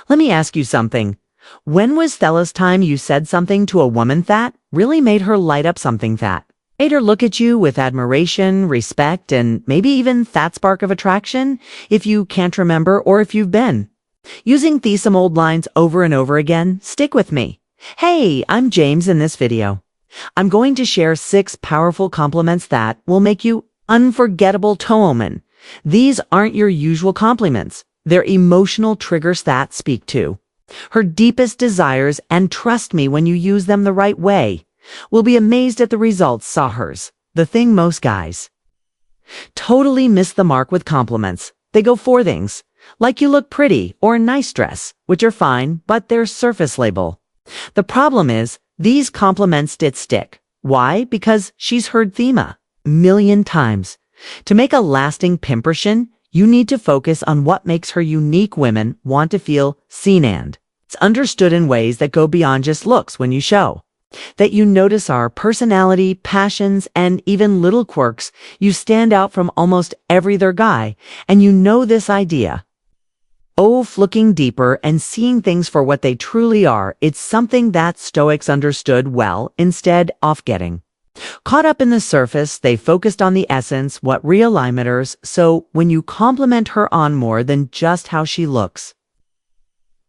Let me ask you something. When was the last time you said something to a woman that really made her light up something that made her look at you with admiration, respect, and maybe even that spark of attraction, if you can't remember or if you've been? Using these some old lines over and over again, stick with me. Hey, I'm James in this video. I'm going to share 6 powerful compliments that will make you unforgettable to a woman. These aren't your usual compliments. They're emotional triggers that speak to her deepest desires, and trust me, when you use them the right way, we'll be amazed at the results. Saw hers. The thing most guys totally miss the mark with compliments. They go for things like you look pretty or a nice dress, which are fine, but they're surface level. The problem is these compliments did stick. Why? Because she's heard them a million times. To make a lasting impression, you need to focus on what makes her unique. Women want to feel seen, and it's understood in ways that go beyond just looks. When you show that you notice our personality, passions, and even little quirks, you stand out from almost every other guy. And you know this idea of looking deeper and seeing things for what they truly are. It's something that Stoics understood well. Instead of getting caught up in the surface, they focused on the essence, what really matters. So when you compliment her on more than just how she looks,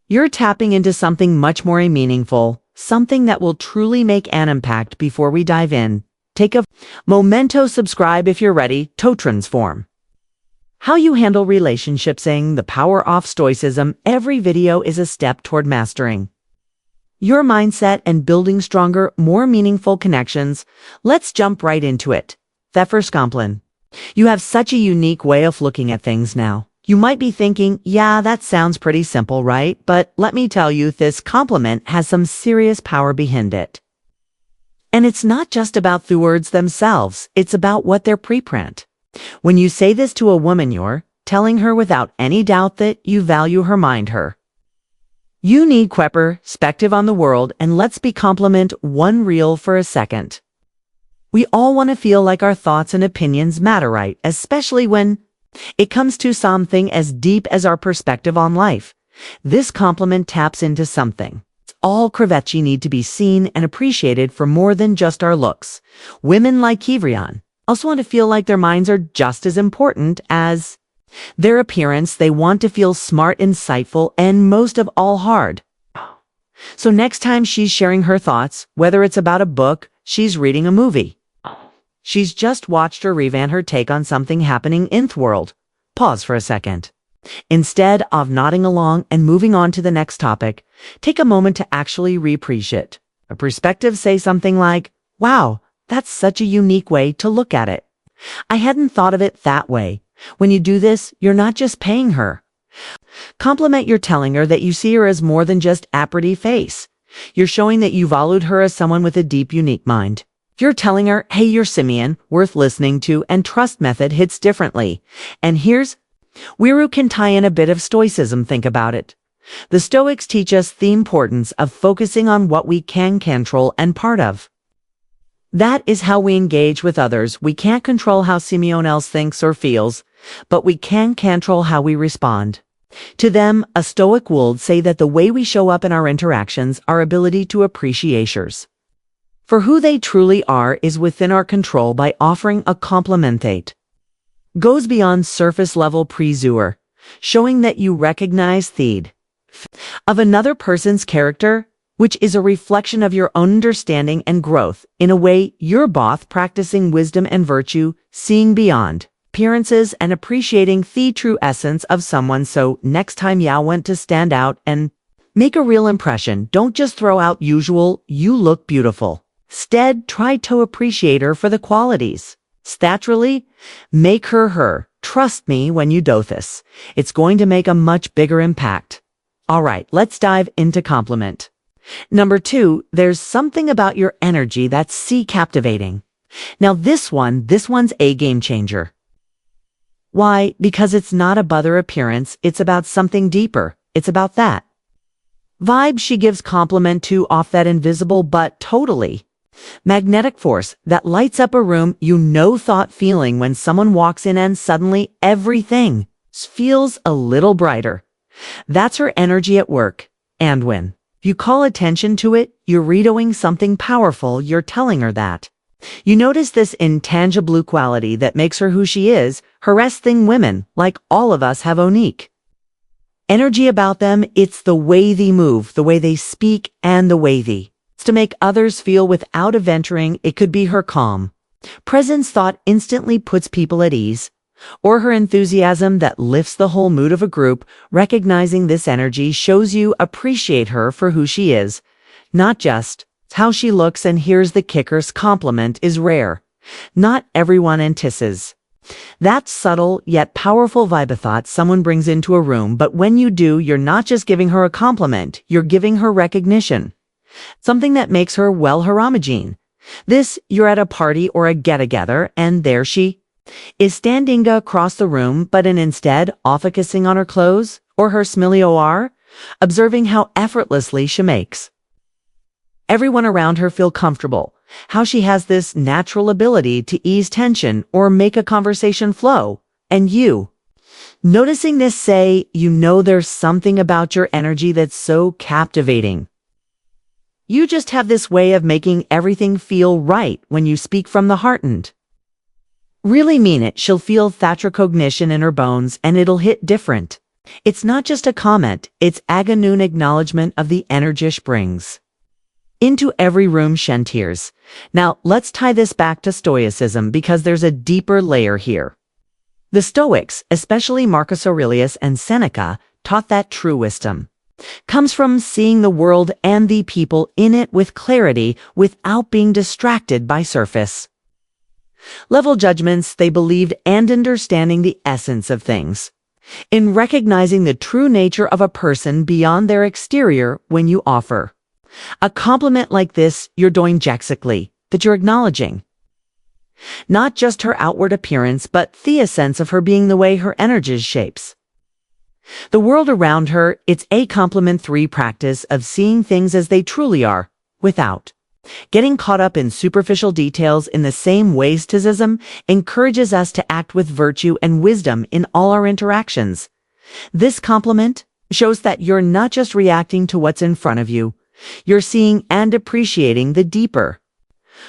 you're tapping into something much more meaningful, something that will truly make an impact. Before we dive in, take a momento, subscribe if you're ready to transform how you handle relationships. Saying the power of Stoicism. Every video is a step toward mastering your mindset and building stronger, more meaningful connections. Let's jump right into it. That first compliment. You have such a unique way of looking at things now. You might be thinking, yeah, that sounds pretty simple, right? But let me tell you, this compliment has some serious power behind it. And it's not just about the words themselves, it's about what they're preprint. When you say this to a woman, you're telling her without any doubt that you value her mind, her unique perspective on the world. And let's be compliment one real for a second. We all want to feel like our thoughts and opinions matter, right? Especially when it comes to something as deep as our perspective on life. This compliment taps into something. It's all crevetti need to be seen and appreciated for more than just our looks. Women like Kivrian also want to feel like their minds are just as important as their appearance. They want to feel smart, insightful, and most of all hard. So next time she's sharing her thoughts, whether it's about a book, she's reading a movie, she's just watched or revamped her take on something happening in the world, pause for a second. Instead of nodding along and moving on to the next topic, take a moment to actually appreciate a perspective. Say something like, wow, that's such a unique way to look at it. I hadn't thought of it that way. When you do this, you're not just paying her compliment, you're telling her that you see her as more than just a pretty face. You're showing that you valued her as someone with a deep, unique mind. You're telling her, hey, you're Simeon, worth listening to, and trust method hits differently. And here's where you can tie in a bit of Stoicism. Think about it. The Stoics teach us the importance of focusing on what we can control, and part of that is how we engage with others. We can't control how someone else thinks or feels, but we can control how we respond to them. A Stoic would say that the way we show up in our interactions, our ability to appreciate others for who they truly are, is within our control. By offering a compliment that goes beyond surface level praise, showing that you recognize the of another person's character, which is a reflection of your own understanding and growth. In a way, you're both practicing wisdom and virtue, seeing beyond appearances and appreciating the true essence of someone. So next time you want to stand out and make a real impression, don't just throw out usual, you look beautiful. Instead, try to appreciate her for the qualities that really make her her. Trust me when you do this, it's going to make a much bigger impact. All right, let's dive into compliment. Number 2, there's something about your energy that's captivating. Now this one's a game changer. Why? Because it's not about her appearance, it's about something deeper. It's about that vibe she gives compliment to, off that invisible but totally magnetic force that lights up a room. Thought feeling when someone walks in and suddenly everything feels a little brighter. That's her energy at work. And when you call attention to it, you're redoing something powerful. You're telling her that. You notice this intangible quality that makes her who she is. Her rest thing women, like all of us, have unique energy about them. It's the way they move, the way they speak, and the way they to make others feel without venturing. It could be her calm presence thought instantly puts people at ease, or her enthusiasm that lifts the whole mood of a group. Recognizing this energy shows you appreciate her for who she is, not just how she looks. And here's the kicker's compliment is rare. Not everyone anticipates that subtle yet powerful vibe thought someone brings into a room, but when you do, you're not just giving her a compliment, you're giving her recognition. Something that makes her her homogene. You're at a party or a get-together, and there she is standing across the room, but instead focusing on her clothes or her smile, observing how effortlessly she makes everyone around her feel comfortable, how she has this natural ability to ease tension or make a conversation flow. And you, noticing this, say, there's something about your energy that's so captivating. You just have this way of making everything feel right when you speak from the heart and really mean it. She'll feel that recognition in her bones, and it'll hit different. It's not just a comment, it's a genuine acknowledgement of the energy she brings into every room. Tears. Now, let's tie this back to Stoicism, because there's a deeper layer here. The Stoics, especially Marcus Aurelius and Seneca, taught that true wisdom comes from seeing the world and the people in it with clarity without being distracted by surface level judgments. They believed and understanding the essence of things, in recognizing the true nature of a person beyond their exterior. When you offer a compliment like this, you're doing exactly that. You're acknowledging not just her outward appearance, but the essence of her being, the way her energy shapes the world around her. It's a compliment. 3 practice of seeing things as they truly are, without getting caught up in superficial details. In the same way, Stoicism encourages us to act with virtue and wisdom in all our interactions. This compliment shows that you're not just reacting to what's in front of you, you're seeing and appreciating the deeper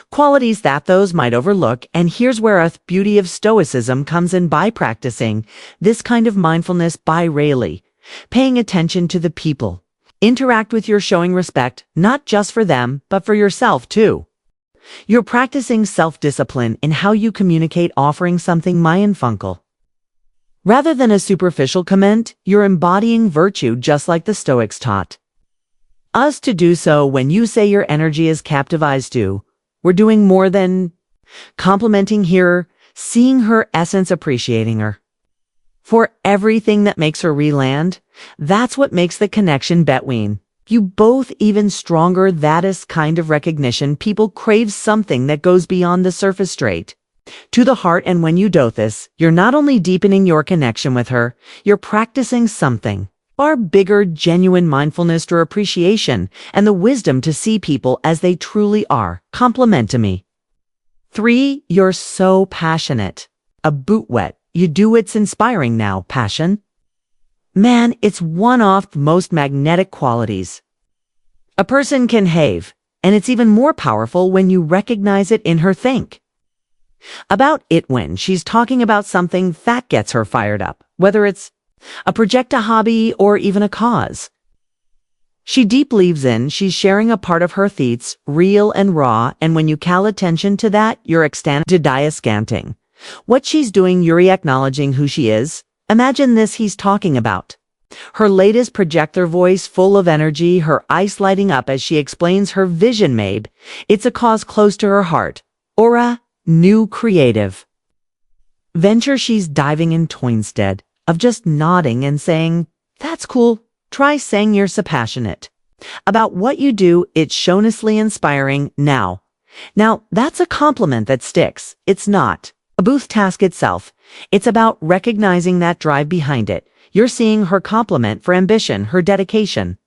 qualities that those might overlook. And here's where the beauty of Stoicism comes in. By practicing this kind of mindfulness, by really paying attention to the people interact with, you're showing respect, not just for them, but for yourself too. You're practicing self-discipline in how you communicate, offering something mindful rather than a superficial comment. You're embodying virtue, just like the Stoics taught us to do. So when you say your energy is captivates you, we're doing more than complimenting here, seeing her essence, appreciating her for everything that makes her reland. That's what makes the connection between you both even stronger. That is kind of recognition. People crave something that goes beyond the surface, straight to the heart. And when you do this, you're not only deepening your connection with her, you're practicing something far bigger, genuine mindfulness or appreciation, and the wisdom to see people as they truly are. Compliment to me. 3, you're so passionate. A boot wet. You do, it's inspiring now. Passion, man, it's one of the most magnetic qualities a person can have, and it's even more powerful when you recognize it in her. Think about it when she's talking about something that gets her fired up, whether it's a project, a hobby, or even a cause she deeply believes in. She's sharing a part of her thoughts, real and raw, and when you call attention to that, you're scanting what she's doing. You're acknowledging who she is. Imagine this, he's talking about her latest project, her voice full of energy, her eyes lighting up as she explains her vision. Maybe it's a cause close to her heart, or a new creative venture she's diving into. Instead of just nodding and saying, "That's cool," try saying you're so passionate about what you do. It's honestly inspiring. Now, that's a compliment that sticks. It's not a booth task itself. It's about recognizing that drive behind it. You're seeing her compliment for ambition, her dedication,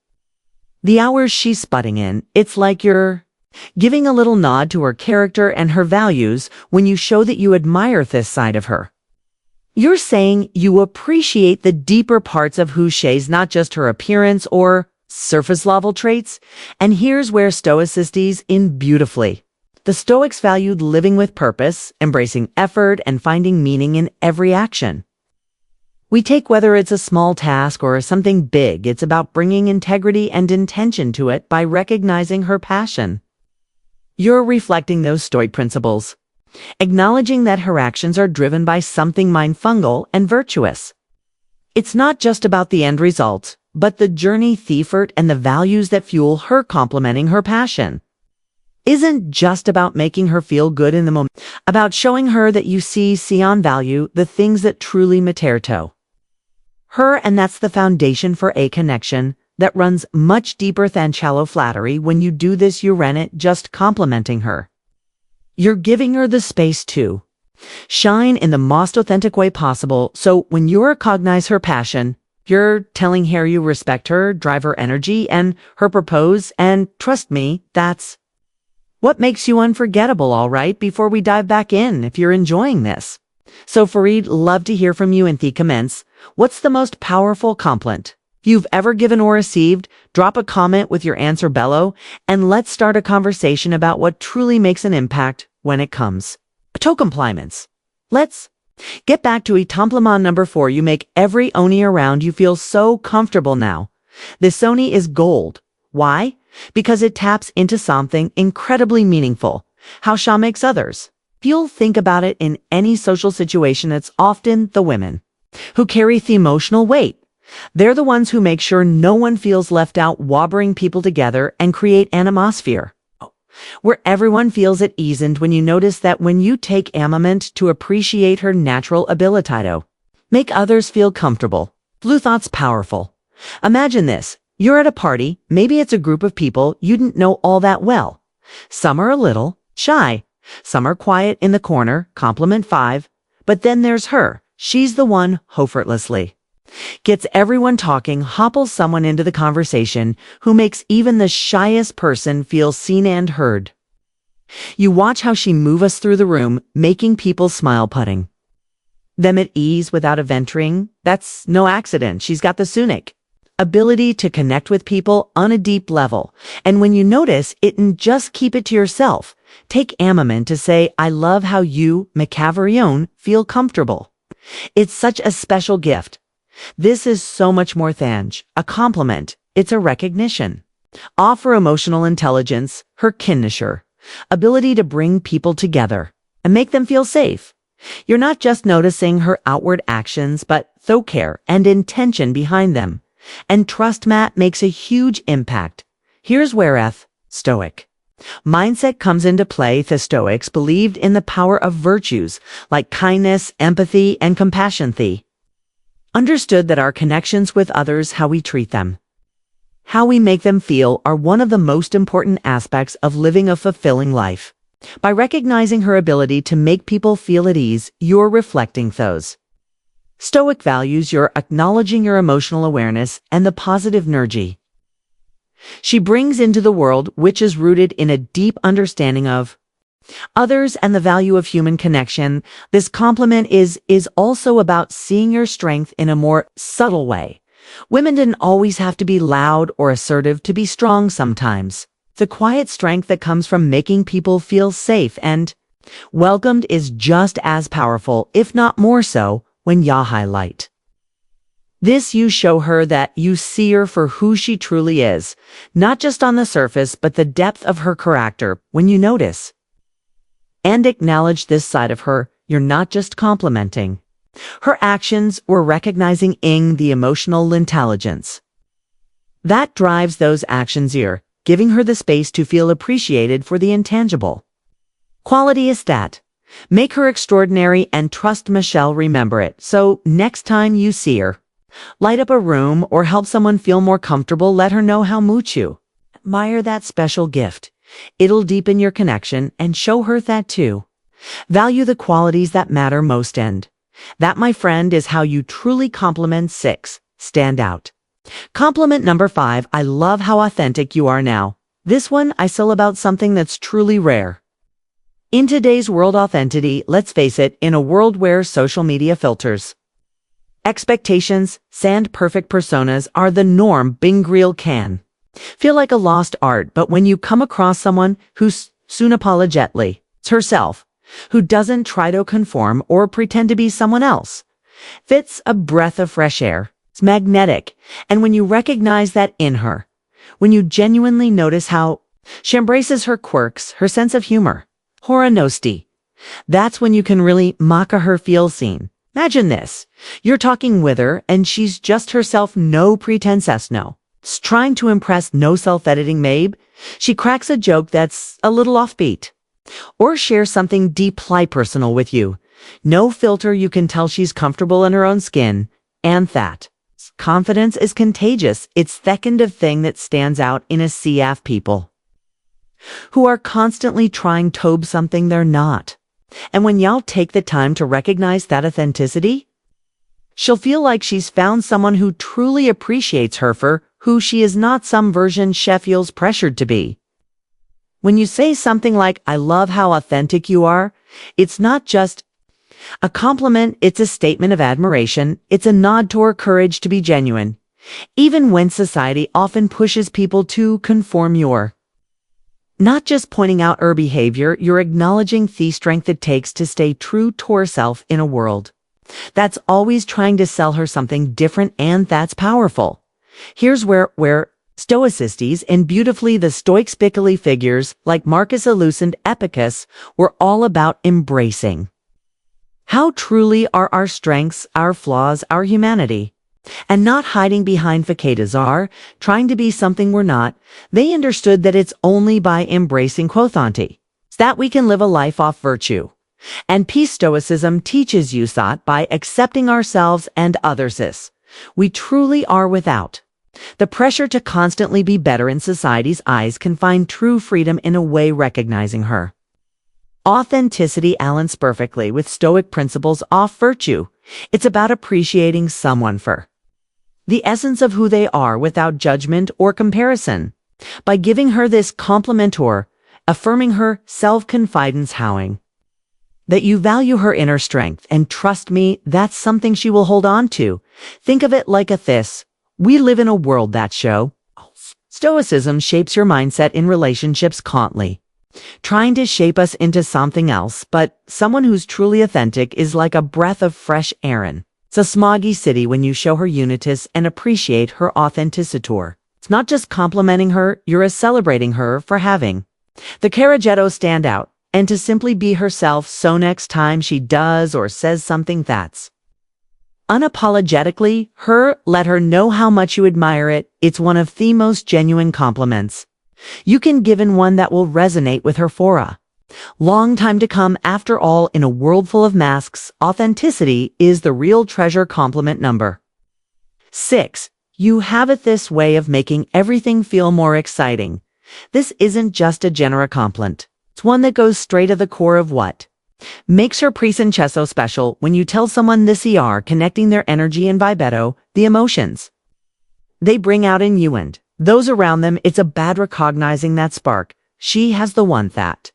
the hours she's putting in. It's like you're giving a little nod to her character and her values when you show that you admire this side of her. You're saying you appreciate the deeper parts of who she is, not just her appearance or surface level traits. And here's where Stoicism in beautifully. The Stoics valued living with purpose, embracing effort, and finding meaning in every action. We take whether it's a small task or something big, it's about bringing integrity and intention to it by recognizing her passion. You're reflecting those Stoic principles, acknowledging that her actions are driven by something mindful and virtuous. It's not just about the end result, but the journey, the effort, and the values that fuel her complementing her passion. Isn't just about making her feel good in the moment, about showing her that you see on value the things that truly matter to her, and that's the foundation for a connection that runs much deeper than shallow flattery. When you do this, you run it just complimenting her. You're giving her the space to shine in the most authentic way possible. So when you recognize her passion, you're telling her you respect her, drive her energy, and her purpose, and trust me, that's what makes you unforgettable. All right, before we dive back in, if you're enjoying this. So Fareed, love to hear from you in the comments. What's the most powerful compliment you've ever given or received? Drop a comment with your answer below, and let's start a conversation about what truly makes an impact when it comes to compliments. Let's get back to compliment number 4. You make every Oni around you feel so comfortable now. This Oni is gold. Why? Because it taps into something incredibly meaningful. How Sha makes others. If you'll think about it, in any social situation, it's often the women who carry the emotional weight. They're the ones who make sure no one feels left out, wobbling people together and create an atmosphere where everyone feels at ease. And when you notice that when you take a moment to appreciate her natural ability to make others feel comfortable, blue thought's powerful. Imagine this. You're at a party. Maybe it's a group of people you didn't know all that well. Some are a little shy. Some are quiet in the corner, compliment 5. But then there's her. She's the one who effortlessly gets everyone talking, hopples someone into the conversation, who makes even the shyest person feel seen and heard. You watch how she moves us through the room, making people smile, putting them at ease without venturing. That's no accident. She's got the Stoic ability to connect with people on a deep level. And when you notice it, and just keep it to yourself. Take a moment to say, I love how you, Macavarion, feel comfortable. It's such a special gift. This is so much more than a compliment. It's a recognition. Offer emotional intelligence, her kinship, ability to bring people together and make them feel safe. You're not just noticing her outward actions, but thought, care, and intention behind them. And trust, Matt, makes a huge impact. Here's where Stoic mindset comes into play. The Stoics believed in the power of virtues like kindness, empathy, and compassion. They understood that our connections with others, how we treat them, how we make them feel, are one of the most important aspects of living a fulfilling life. By recognizing her ability to make people feel at ease, you're reflecting those Stoic values. You're acknowledging your emotional awareness and the positive energy she brings into the world, which is rooted in a deep understanding of others and the value of human connection. This compliment is also about seeing your strength in a more subtle way. Women didn't always have to be loud or assertive to be strong. Sometimes the quiet strength that comes from making people feel safe and welcomed is just as powerful, if not more so, when you highlight this. You show her that you see her for who she truly is, not just on the surface, but the depth of her character. When you notice and acknowledge this side of her, you're not just complimenting her actions or recognizing the emotional intelligence that drives those actions. You're giving her the space to feel appreciated for the intangible quality is that make her extraordinary. And trust, Michelle, remember it. So next time you see her light up a room or help someone feel more comfortable, let her know how much you admire that special gift. It'll deepen your connection and show her that too. Value the qualities that matter most, and that, my friend, is how you truly compliment 6. Stand out. Compliment number 5. I love how authentic you are now. This one I sell about something that's truly rare. In today's world authenticity, let's face it, in a world where social media filters, expectations, and perfect personas are the norm, being real can feel like a lost art. But when you come across someone who's unapologetically herself, who doesn't try to conform or pretend to be someone else, it's a breath of fresh air. It's magnetic. And when you recognize that in her, when you genuinely notice how she embraces her quirks, her sense of humor, hora nosti, that's when you can really make her feel seen. Imagine this. You're talking with her and she's just herself, no pretense, no. Trying to impress, no self-editing Mabe. She cracks a joke that's a little offbeat, or shares something deeply personal with you. No filter, you can tell she's comfortable in her own skin. And that confidence is contagious. It's that kind of thing that stands out in a sea of people who are constantly trying to be something they're not. And when y'all take the time to recognize that authenticity, she'll feel like she's found someone who truly appreciates her for who she is, not some version she feels pressured to be. When you say something like, "I love how authentic you are," it's not just a compliment, it's a statement of admiration. It's a nod to her courage to be genuine. Even when society often pushes people to conform, you're not just pointing out her behavior, you're acknowledging the strength it takes to stay true to herself in a world that's always trying to sell her something different, and that's powerful. Here's where Stoicistes, and beautifully the Stoic spically figures like Marcus Aurelius and Epicus, were all about embracing how truly are our strengths, our flaws, our humanity, and not hiding behind facadas are, trying to be something we're not. They understood that it's only by embracing quothanti that we can live a life off virtue. And peace Stoicism teaches you that by accepting ourselves and others as we truly are, without the pressure to constantly be better in society's eyes, can find true freedom in a way recognizing her authenticity aligns perfectly with Stoic principles of virtue. It's about appreciating someone for the essence of who they are without judgment or comparison. By giving her this compliment or affirming her self-confidence, howing that you value her inner strength, and trust me, that's something she will hold on to. Think of it like this. We live in a world that Stoicism shapes your mindset in relationships constantly, trying to shape us into something else, but someone who's truly authentic is like a breath of fresh air. It's a smoggy city when you show her uniqueness and appreciate her authenticity. It's not just complimenting her, you're celebrating her for having the coraggio stand out, and to simply be herself, so next time she does or says something that's unapologetically her, let her know how much you admire it. It's one of the most genuine compliments you can give, and one that will resonate with her for a long time to come. After all, in a world full of masks, authenticity is the real treasure. Compliment number 6. You have it this way of making everything feel more exciting. This isn't just a general compliment. It's one that goes straight to the core of what makes her presence so special. When you tell someone this, you are connecting their energy and vibrato, the emotions they bring out in you and those around them. It's about recognizing that spark. She has the one that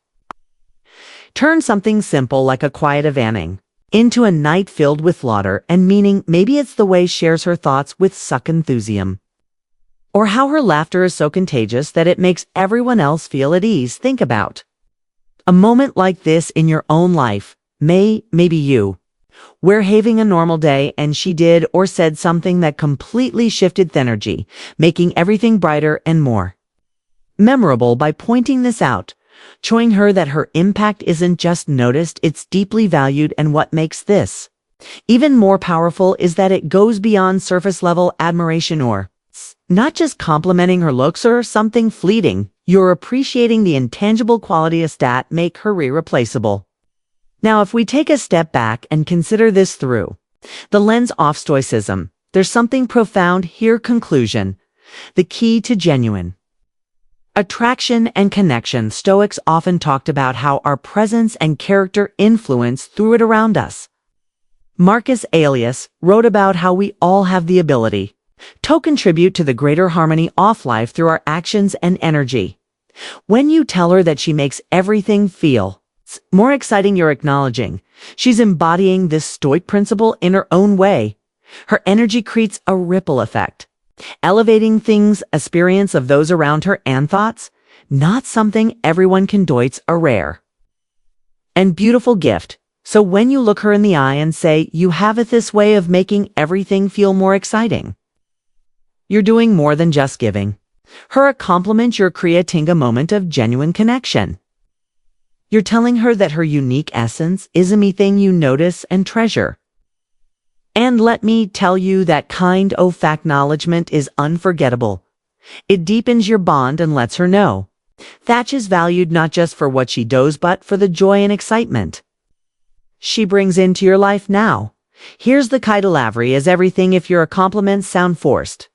turns something simple like a quiet evening into a night filled with laughter and meaning. Maybe it's the way she shares her thoughts with such enthusiasm, or how her laughter is so contagious that it makes everyone else feel at ease. Think about a moment like this in your own life. Maybe you were having a normal day and she did or said something that completely shifted the energy, making everything brighter and more memorable. By pointing this out, showing her that her impact isn't just noticed, it's deeply valued. And what makes this even more powerful is that it goes beyond surface level admiration, or not just complimenting her looks or something fleeting. You're appreciating the intangible qualities that make her irreplaceable. Now, if we take a step back and consider this through the lens of Stoicism, there's something profound here. Conclusion: the key to genuine attraction and connection. Stoics often talked about how our presence and character influence through it around us. Marcus Aurelius wrote about how we all have the ability to contribute to the greater harmony of life through our actions and energy. When you tell her that she makes everything feel More exciting, you're acknowledging. She's embodying this Stoic principle in her own way. Her energy creates a ripple effect, elevating things, experience of those around her and thoughts, not something everyone can do. It's a rare and beautiful gift. So when you look her in the eye and say, you have it this way of making everything feel more exciting, you're doing more than just giving her a compliment. You're creating a moment of genuine connection. You're telling her that her unique essence is a thing you notice and treasure. And let me tell you, that kind of acknowledgement is unforgettable. It deepens your bond and lets her know that she's valued not just for what she does, but for the joy and excitement she brings into your life now. Here's the Kaidalavri as everything. If your compliments sound forced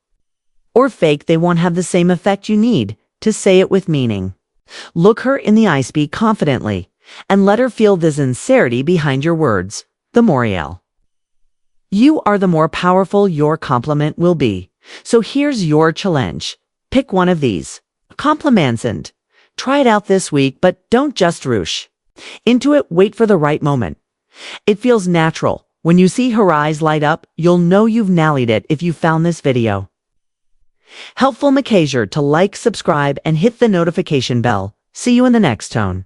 or fake, they won't have the same effect. You need to say it with meaning. Look her in the eye, speak confidently, and let her feel the sincerity behind your words. The more you are, the more powerful your compliment will be. So here's your challenge. Pick one of these compliments and try it out this week, but don't just rush into it. Wait for the right moment. It feels natural. When you see her eyes light up, you'll know you've nailed it. If you found this video helpful, make sure to like, subscribe, and hit the notification bell. See you in the next tone.